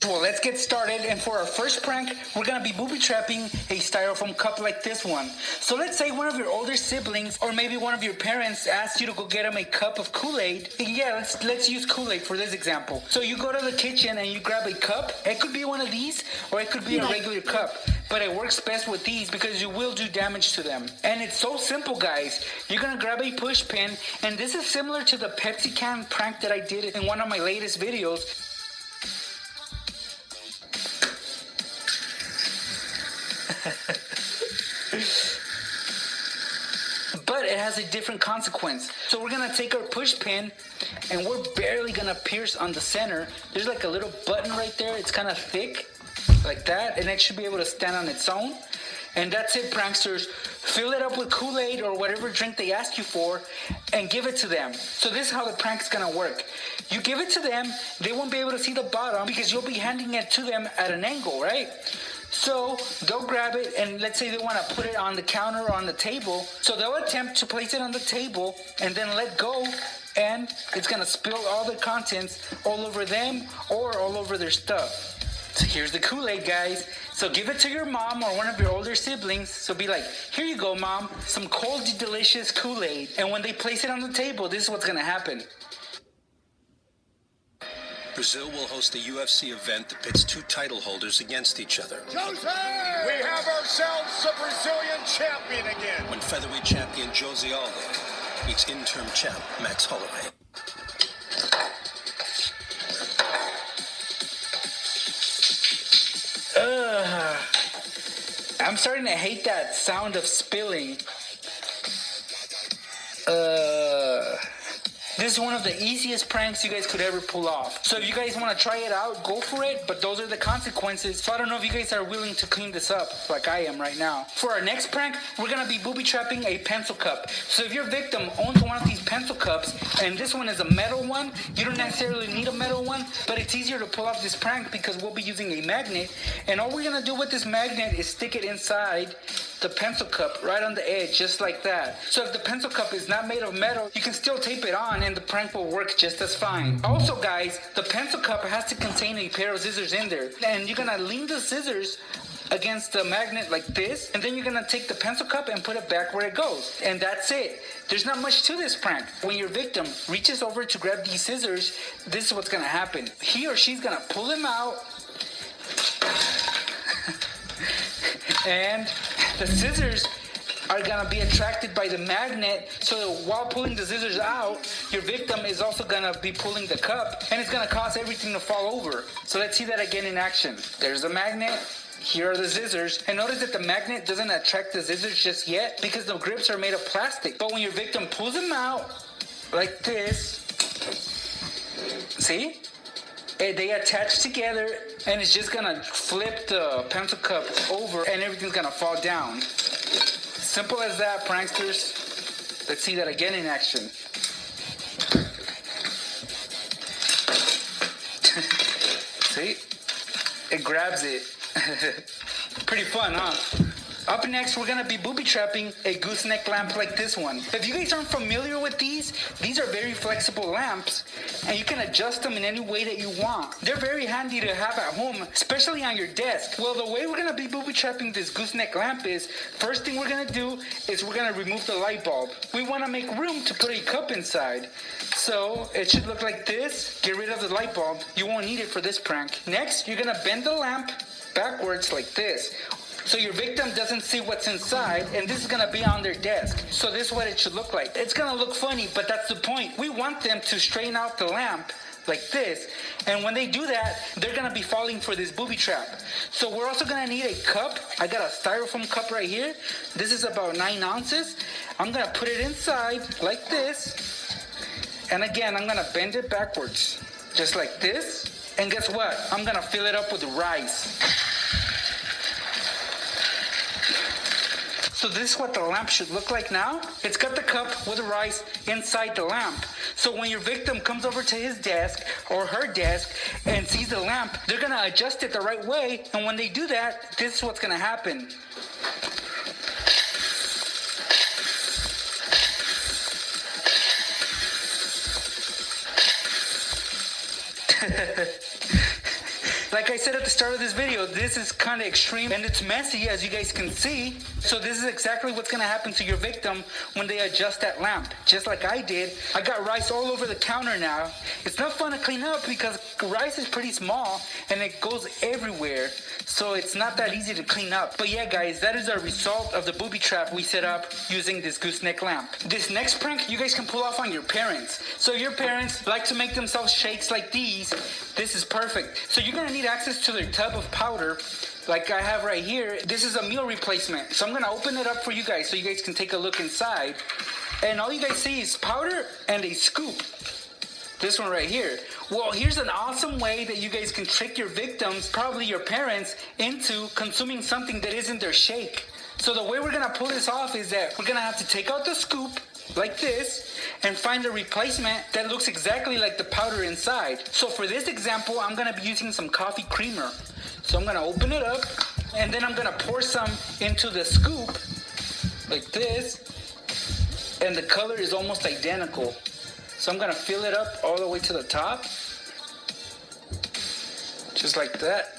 Well, let's get started, and for our first prank, we're gonna be booby trapping a styrofoam cup like this one. So let's say one of your older siblings, or maybe one of your parents, asks you to go get them a cup of Kool-Aid. Yeah, let's use Kool-Aid for this example. So you go to the kitchen and you grab a cup. It could be one of these, or it could be a regular cup. But it works best with these because you will do damage to them. And it's so simple, guys. You're gonna grab a push pin, and this is similar to the Pepsi can prank that I did in one of my latest videos. But it has a different consequence. So we're gonna take our push pin and we're barely gonna pierce on the center. There's like a little button right there. It's kind of thick like that, and it should be able to stand on its own. And that's it, pranksters. Fill it up with Kool-Aid or whatever drink they ask you for and give it to them. So this is how the prank's gonna work. You give it to them, they won't be able to see the bottom because you'll be handing it to them at an angle, right? So they'll grab it, and let's say they want to put it on the counter or on the table. So they'll attempt to place it on the table and then let go, and it's going to spill all the contents all over them or all over their stuff. So here's the Kool-Aid, guys. So give it to your mom or one of your older siblings. So be like, here you go, mom, some cold, delicious Kool-Aid. And when they place it on the table, this is what's going to happen. Brazil will host a UFC event that pits two title holders against each other. Jose! We have ourselves a Brazilian champion again. When featherweight champion Jose Aldo meets interim champ Max Holloway. I'm starting to hate that sound of spilling. This is one of the easiest pranks you guys could ever pull off. So if you guys want to try it out, go for it, but those are the consequences. So I don't know if you guys are willing to clean this up like I am right now. For our next prank, we're going to be booby trapping a pencil cup. So if your victim owns one of these pencil cups, and this one is a metal one, you don't necessarily need a metal one, but it's easier to pull off this prank because we'll be using a magnet. And all we're going to do with this magnet is stick it inside the pencil cup right on the edge, just like that. So if the pencil cup is not made of metal, you can still tape it on and the prank will work just as fine. Also, guys, the pencil cup has to contain a pair of scissors in there, and you're gonna lean the scissors against the magnet like this, and then you're gonna take the pencil cup and put it back where it goes. And that's it. There's not much to this prank. When your victim reaches over to grab these scissors, this is what's gonna happen. He or she's gonna pull them out, and the scissors are gonna be attracted by the magnet, so while pulling the scissors out, your victim is also gonna be pulling the cup, and it's gonna cause everything to fall over. So let's see that again in action. There's the magnet, here are the scissors, and notice that the magnet doesn't attract the scissors just yet because the grips are made of plastic. But when your victim pulls them out, like this, see? They attach together, and it's just gonna flip the pencil cup over and everything's gonna fall down. Simple as that, pranksters. Let's see that again in action. See? It grabs it. Pretty fun, huh? Up next, we're gonna be booby trapping a gooseneck lamp like this one. If you guys aren't familiar with these are very flexible lamps, and you can adjust them in any way that you want. They're very handy to have at home, especially on your desk. Well, the way we're gonna be booby trapping this gooseneck lamp is, first thing we're gonna do is we're gonna remove the light bulb. We wanna make room to put a cup inside. So it should look like this. Get rid of the light bulb. You won't need it for this prank. Next, you're gonna bend the lamp backwards like this, so your victim doesn't see what's inside, and this is gonna be on their desk. So this is what it should look like. It's gonna look funny, but that's the point. We want them to straighten out the lamp like this, and when they do that, they're gonna be falling for this booby trap. So we're also gonna need a cup. I got a styrofoam cup right here. This is about 9 ounces. I'm gonna put it inside like this, and again, I'm gonna bend it backwards, just like this. And guess what? I'm gonna fill it up with rice. So this is what the lamp should look like now. It's got the cup with the rice inside the lamp. So when your victim comes over to his desk or her desk and sees the lamp, they're gonna adjust it the right way. And when they do that, this is what's gonna happen. Like I said at the start of this video, this is kind of extreme and it's messy, as you guys can see. So this is exactly what's going to happen to your victim when they adjust that lamp. Just like I did. I got rice all over the counter now. It's not fun to clean up because rice is pretty small and it goes everywhere. So it's not that easy to clean up. But yeah, guys, that is a result of the booby trap we set up using this gooseneck lamp. This next prank you guys can pull off on your parents. So your parents like to make themselves shakes like these. This is perfect. So you're going to need access to their tub of powder like I have right here. This is a meal replacement. So I'm going to open it up for you guys so you guys can take a look inside. And all you guys see is powder and a scoop. This one right here. Well, here's an awesome way that you guys can trick your victims, probably your parents, into consuming something that isn't their shake. So the way we're going to pull this off is that we're going to have to take out the scoop like this and find a replacement that looks exactly like the powder inside. So for this example, I'm going to be using some coffee creamer. So I'm going to open it up and then I'm going to pour some into the scoop like this. And the color is almost identical. So I'm going to fill it up all the way to the top. Just like that.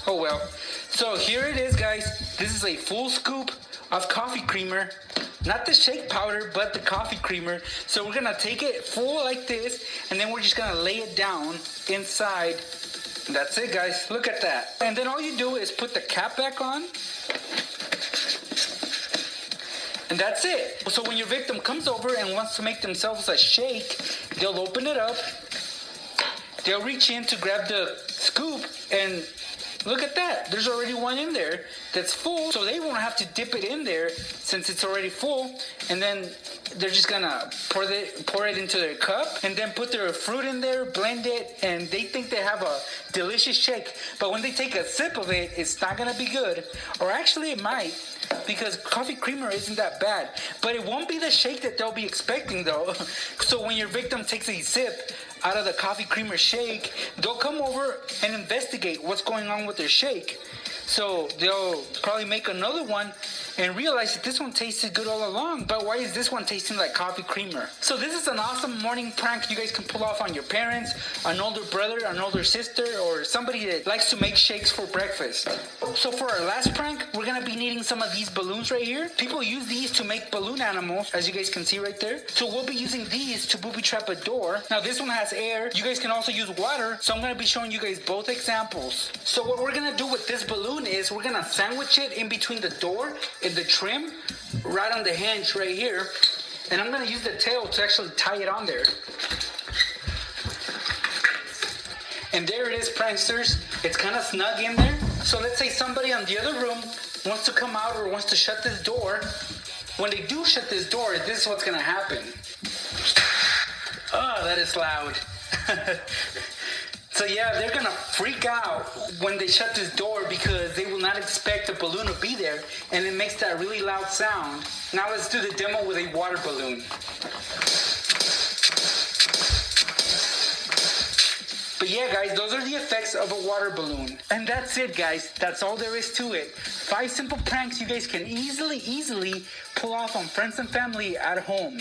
Oh well. So here it is, guys. This is a full scoop of coffee creamer. Not the shake powder, but the coffee creamer. So we're going to take it full like this. And then we're just going to lay it down inside. And that's it, guys. Look at that. And then all you do is put the cap back on. And that's it. So when your victim comes over and wants to make themselves a shake, they'll open it up. They'll reach in to grab the scoop and look at that. There's already one in there that's full. So they won't have to dip it in there since it's already full. And then they're just gonna pour it into their cup and then put their fruit in there, blend it, and they think they have a delicious shake. But when they take a sip of it, it's not gonna be good. Or actually it might, because coffee creamer isn't that bad. But it won't be the shake that they'll be expecting though. So when your victim takes a sip out of the coffee creamer shake, they'll come over and investigate what's going on with their shake. So they'll probably make another one and realize that this one tasted good all along, but why is this one tasting like coffee creamer? So this is an awesome morning prank you guys can pull off on your parents, an older brother, an older sister, or somebody that likes to make shakes for breakfast. So for our last prank, we're gonna be needing some of these balloons right here. People use these to make balloon animals, as you guys can see right there. So we'll be using these to booby trap a door. Now this one has air. You guys can also use water. So I'm gonna be showing you guys both examples. So what we're gonna do with this balloon is we're gonna sandwich it in between the door and the trim, right on the hinge right here. And I'm gonna use the tail to actually tie it on there. And there it is, pranksters. It's kind of snug in there. So let's say somebody on the other room wants to come out or wants to shut this door. When they do shut this door, this is what's gonna happen. Oh, that is loud. So yeah, they're gonna freak out when they shut this door because they will not expect a balloon to be there, and it makes that really loud sound. Now let's do the demo with a water balloon. But yeah, guys, those are the effects of a water balloon. And that's it, guys. That's all there is to it. 5 simple pranks you guys can easily pull off on friends and family at home.